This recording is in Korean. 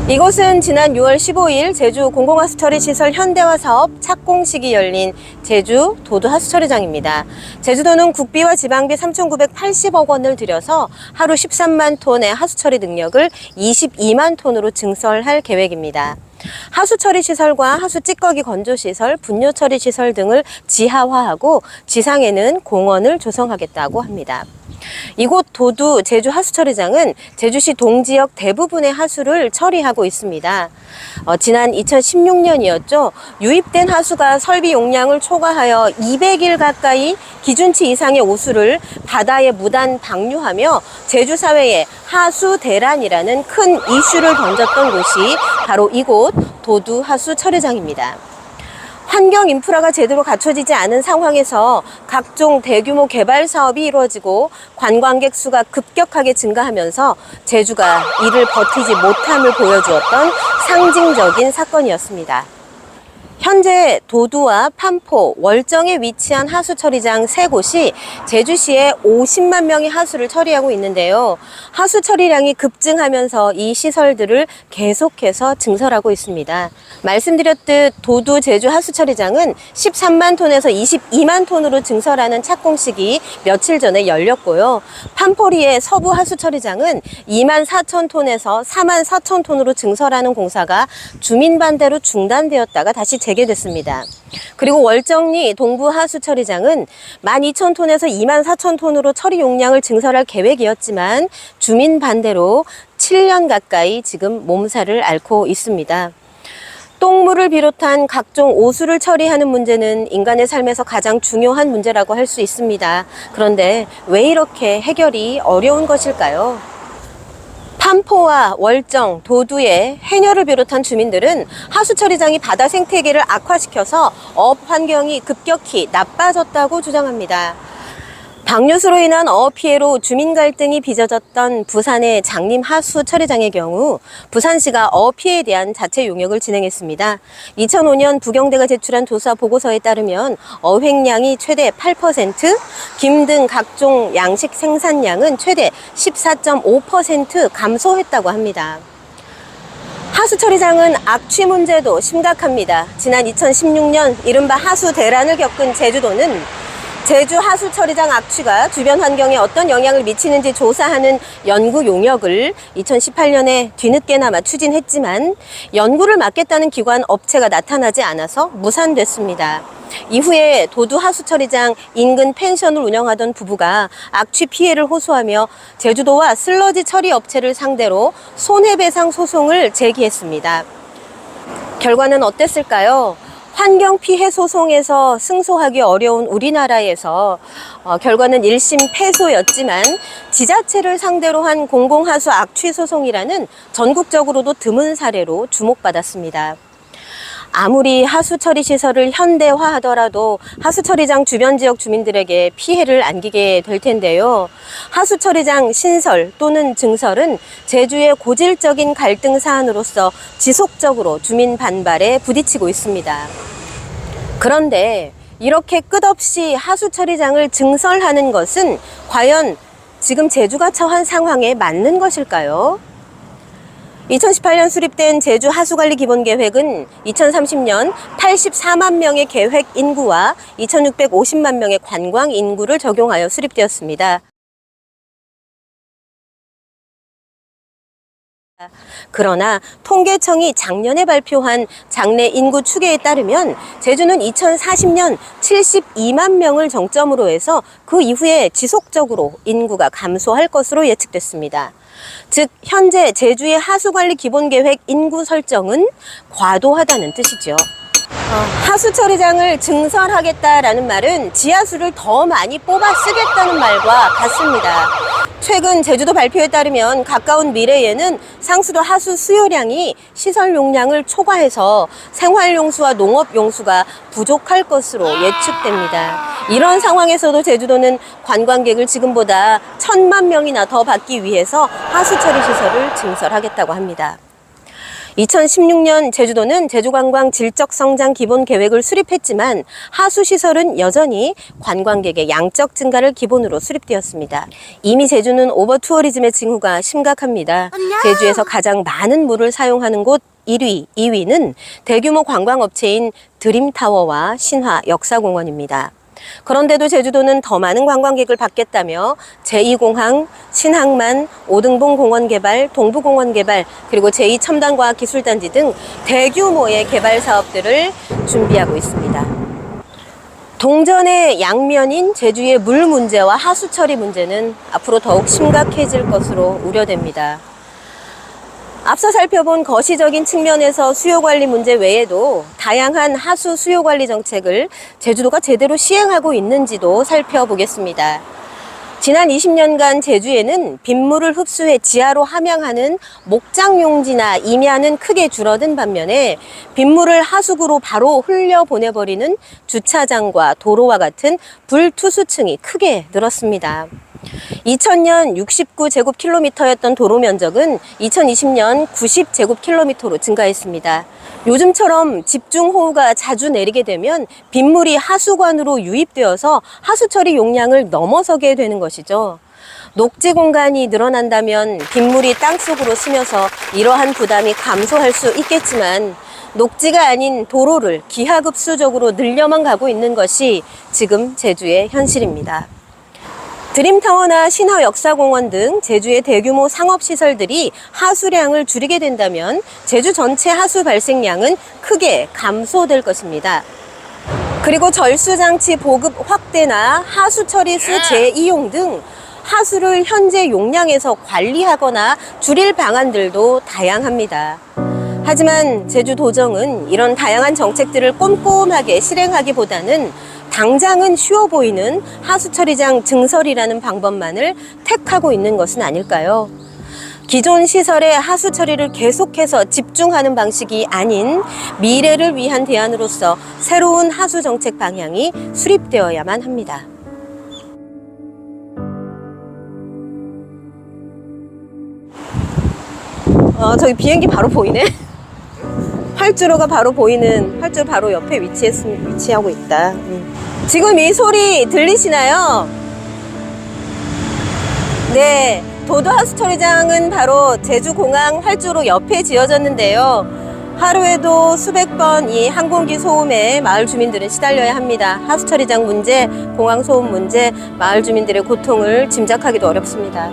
이곳은 지난 6월 15일 제주 공공하수처리시설 현대화 사업 착공식이 열린 제주 도두 하수처리장입니다. 제주도는 국비와 지방비 3,980억 원을 들여서 하루 13만 톤의 하수처리 능력을 22만 톤으로 증설할 계획입니다. 하수처리 시설과 하수 찌꺼기 건조 시설, 분뇨 처리 시설 등을 지하화하고 지상에는 공원을 조성하겠다고 합니다. 이곳 도두 제주 하수처리장은 제주시 동지역 대부분의 하수를 처리하고 있습니다. 지난 2016년이었죠. 유입된 하수가 설비 용량을 초과하여 200일 가까이 기준치 이상의 오수를 바다에 무단 방류하며 제주 사회에 하수 대란이라는 큰 이슈를 던졌던 곳이 바로 이곳 도두 하수처리장입니다. 환경 인프라가 제대로 갖춰지지 않은 상황에서 각종 대규모 개발 사업이 이루어지고 관광객 수가 급격하게 증가하면서 제주가 이를 버티지 못함을 보여주었던 상징적인 사건이었습니다. 현재 도두와 판포, 월정에 위치한 하수처리장 3곳이 제주시에 50만 명의 하수를 처리하고 있는데요. 하수 처리량이 급증하면서 이 시설들을 계속해서 증설하고 있습니다. 말씀드렸듯 도두 제주 하수처리장은 13만 톤에서 22만 톤으로 증설하는 착공식이 며칠 전에 열렸고요. 판포리의 서부 하수처리장은 2만 4천 톤에서 4만 4천 톤으로 증설하는 공사가 주민 반대로 중단되었다가 다시 재개됐습니다. 그리고 월정리 동부 하수처리장은 12,000톤에서 24,000톤으로 처리 용량을 증설할 계획이었지만 주민 반대로 7년 가까이 지금 몸살을 앓고 있습니다. 똥물을 비롯한 각종 오수를 처리하는 문제는 인간의 삶에서 가장 중요한 문제라고 할 수 있습니다. 그런데 왜 이렇게 해결이 어려운 것일까요? 판포와 월정, 도두의 해녀를 비롯한 주민들은 하수처리장이 바다 생태계를 악화시켜서 어업 환경이 급격히 나빠졌다고 주장합니다. 방류수로 인한 어업 피해로 주민 갈등이 빚어졌던 부산의 장림 하수처리장의 경우 부산시가 어업 피해에 대한 자체 용역을 진행했습니다. 2005년 부경대가 제출한 조사 보고서에 따르면 어획량이 최대 8%, 김 등 각종 양식 생산량은 최대 14.5% 감소했다고 합니다. 하수처리장은 악취 문제도 심각합니다. 지난 2016년 이른바 하수 대란을 겪은 제주도는 제주 하수처리장 악취가 주변 환경에 어떤 영향을 미치는지 조사하는 연구 용역을 2018년에 뒤늦게나마 추진했지만 연구를 맡겠다는 기관 업체가 나타나지 않아서 무산됐습니다. 이후에 도두 하수처리장 인근 펜션을 운영하던 부부가 악취 피해를 호소하며 제주도와 슬러지 처리 업체를 상대로 손해배상 소송을 제기했습니다. 결과는 어땠을까요? 환경 피해 소송에서 승소하기 어려운 우리나라에서 결과는 1심 패소였지만 지자체를 상대로 한 공공하수 악취 소송이라는 전국적으로도 드문 사례로 주목받았습니다. 아무리 하수처리 시설을 현대화하더라도 하수처리장 주변 지역 주민들에게 피해를 안기게 될 텐데요. 하수처리장 신설 또는 증설은 제주의 고질적인 갈등 사안으로서 지속적으로 주민 반발에 부딪히고 있습니다. 그런데 이렇게 끝없이 하수처리장을 증설하는 것은 과연 지금 제주가 처한 상황에 맞는 것일까요? 2018년 수립된 제주 하수관리 기본계획은 2030년 84만 명의 계획 인구와 2650만 명의 관광 인구를 적용하여 수립되었습니다. 그러나 통계청이 작년에 발표한 장래 인구 추계에 따르면 제주는 2040년 72만 명을 정점으로 해서 그 이후에 지속적으로 인구가 감소할 것으로 예측됐습니다. 즉 현재 제주의 하수관리 기본계획 인구 설정은 과도하다는 뜻이죠. 하수처리장을 증설하겠다라는 말은 지하수를 더 많이 뽑아 쓰겠다는 말과 같습니다. 최근 제주도 발표에 따르면 가까운 미래에는 상수도 하수 수요량이 시설 용량을 초과해서 생활용수와 농업용수가 부족할 것으로 예측됩니다. 이런 상황에서도 제주도는 관광객을 지금보다 1,000만 명이나 더 받기 위해서 하수처리 시설을 증설하겠다고 합니다. 2016년 제주도는 제주관광 질적성장 기본계획을 수립했지만 하수시설은 여전히 관광객의 양적 증가를 기본으로 수립되었습니다. 이미 제주는 오버투어리즘의 징후가 심각합니다. 제주에서 가장 많은 물을 사용하는 곳 1위, 2위는 대규모 관광업체인 드림타워와 신화 역사공원입니다. 그런데도 제주도는 더 많은 관광객을 받겠다며 제2공항, 신항만, 오등봉 공원 개발, 동부공원 개발, 그리고 제2첨단과학기술단지 등 대규모의 개발 사업들을 준비하고 있습니다. 동전의 양면인 제주의 물 문제와 하수 처리 문제는 앞으로 더욱 심각해질 것으로 우려됩니다. 앞서 살펴본 거시적인 측면에서 수요관리 문제 외에도 다양한 하수 수요관리 정책을 제주도가 제대로 시행하고 있는지도 살펴보겠습니다. 지난 20년간 제주에는 빗물을 흡수해 지하로 함양하는 목장용지나 임야는 크게 줄어든 반면에 빗물을 하수구로 바로 흘려보내버리는 주차장과 도로와 같은 불투수층이 크게 늘었습니다. 2000년 69제곱킬로미터였던 도로 면적은 2020년 90제곱킬로미터로 증가했습니다. 요즘처럼 집중호우가 자주 내리게 되면 빗물이 하수관으로 유입되어서 하수처리 용량을 넘어서게 되는 것이죠. 녹지 공간이 늘어난다면 빗물이 땅속으로 스며서 이러한 부담이 감소할 수 있겠지만 녹지가 아닌 도로를 기하급수적으로 늘려만 가고 있는 것이 지금 제주의 현실입니다. 드림타워나 신화역사공원 등 제주의 대규모 상업시설들이 하수량을 줄이게 된다면 제주 전체 하수 발생량은 크게 감소될 것입니다. 그리고 절수장치 보급 확대나 하수처리수 재이용 등 하수를 현재 용량에서 관리하거나 줄일 방안들도 다양합니다. 하지만 제주도정은 이런 다양한 정책들을 꼼꼼하게 실행하기보다는 당장은 쉬워 보이는 하수처리장 증설이라는 방법만을 택하고 있는 것은 아닐까요? 기존 시설의 하수처리를 계속해서 집중하는 방식이 아닌 미래를 위한 대안으로서 새로운 하수정책 방향이 수립되어야만 합니다. 저기 비행기 바로 보이네? 활주로가 바로 보이는, 활주로 바로 옆에 위치하고 있다. 지금 이 소리 들리시나요? 네, 도도 하수처리장은 바로 제주공항 활주로 옆에 지어졌는데요. 하루에도 수백 번 이 항공기 소음에 마을 주민들은 시달려야 합니다. 하수처리장 문제, 공항 소음 문제, 마을 주민들의 고통을 짐작하기도 어렵습니다.